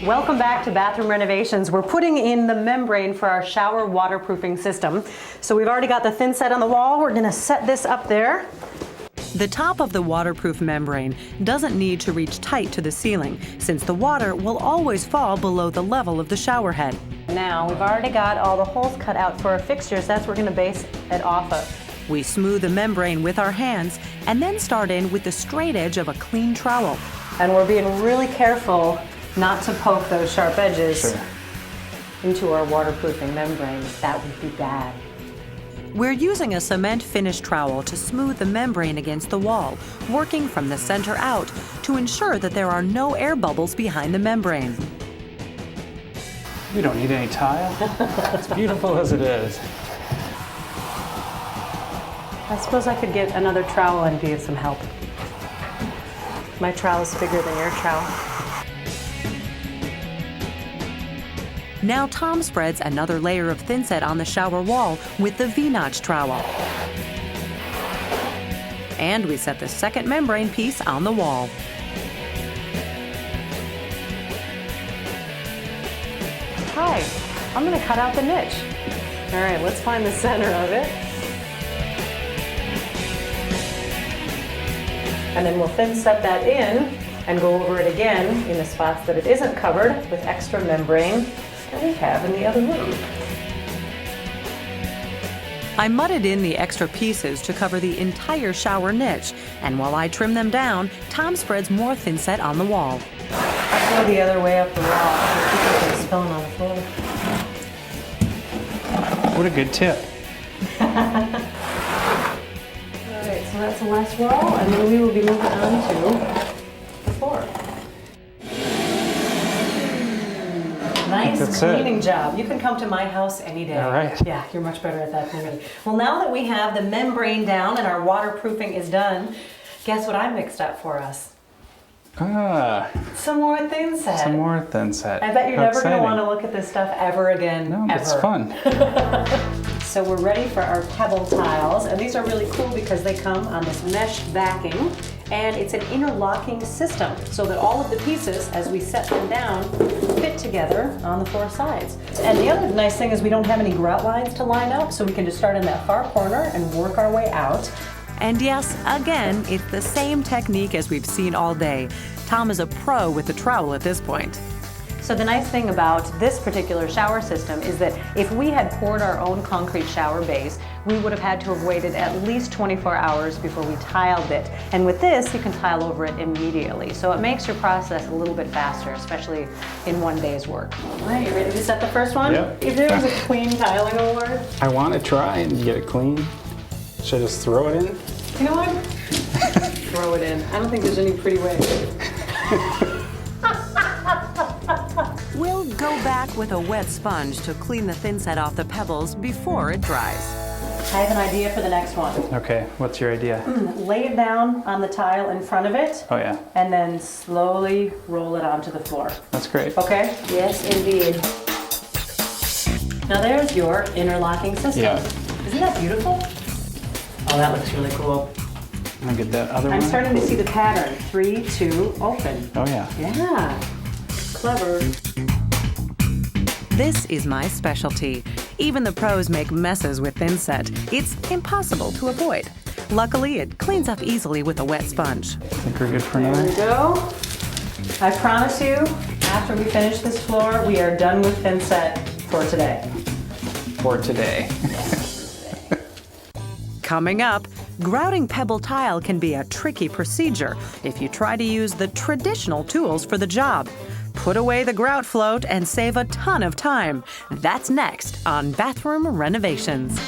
Welcome back to Bathroom Renovations. We're putting in the membrane for our shower waterproofing system. So we've already got the thin set on the wall. We're gonna set this up there. The top of the waterproof membrane doesn't need to reach tight to the ceiling, since the water will always fall below the level of the shower head. Now, we've already got all the holes cut out for our fixtures. That's what we're gonna base it off of. We smooth the membrane with our hands and then start in with the straight edge of a clean trowel. And we're being really careful not to poke those sharp edges into our waterproofing membrane. That would be bad. We're using a cement finish trowel to smooth the membrane against the wall, working from the center out to ensure that there are no air bubbles behind the membrane. We don't need any tile. It's beautiful as it is. I suppose I could get another trowel and be of some help. My trowel is bigger than your trowel. Now Tom spreads another layer of thinset on the shower wall with the V-notch trowel. And we set the second membrane piece on the wall. Hi, I'm gonna cut out the niche. All right, let's find the center of it. And then we'll thin set that in and go over it again in the spots that it isn't covered with extra membrane that we have in the other room. I mudded in the extra pieces to cover the entire shower niche, and while I trim them down, Tom spreads more thinset on the wall. I go the other way up the wall so people can spilling on the floor. What a good tip. All right, so that's the last wall, and then we will be moving on to the floor. Nice That's cleaning it. job. You can come to my house any day. All right. Yeah, you're much better at that than me. Well, now that we have the membrane down and our waterproofing is done, guess what I mixed up for us? Some more thin set. Some more thin set. I bet you're How never going to exciting. want to look at this stuff ever again. No, ever. it's fun. So we're ready for our pebble tiles, and these are really cool because they come on this mesh backing, and it's an interlocking system so that all of the pieces, as we set them down, fit together on the four sides. And the other nice thing is we don't have any grout lines to line up, so we can just start in that far corner and work our way out. And yes, again, it's the same technique as we've seen all day. Tom is a pro with the trowel at this point. So the nice thing about this particular shower system is that if we had poured our own concrete shower base, we would have had to have waited at least 24 hours before we tiled it. And with this, you can tile over it immediately. So it makes your process a little bit faster, especially in one day's work. All right, you ready to set the first one? Yep. If there was a clean tiling award. I want to try and get it clean. Should I just throw it in? You know what? Throw it in. I don't think there's any pretty way. We'll go back with a wet sponge to clean the thinset off the pebbles before it dries. I have an idea for the next one. Okay, what's your idea? Lay it down on the tile in front of it. Oh yeah, And then slowly roll it onto the floor. that's great. Okay? Yes, indeed. Now there's your interlocking system. Yeah. Isn't that beautiful? Oh, that looks really cool. I'm gonna get that other I'm one. starting to see the pattern. 3, 2, open. Oh yeah. Yeah. Clever. This is my specialty. Even the pros make messes with thinset. It's impossible to avoid. Luckily, it cleans up easily with a wet sponge. I think we're good for There we now. go. I promise you, after we finish this floor, we are done with thinset for today. For today. Coming up, grouting pebble tile can be a tricky procedure if you try to use the traditional tools for the job. Put away the grout float and save a ton of time. That's next on Bathroom Renovations.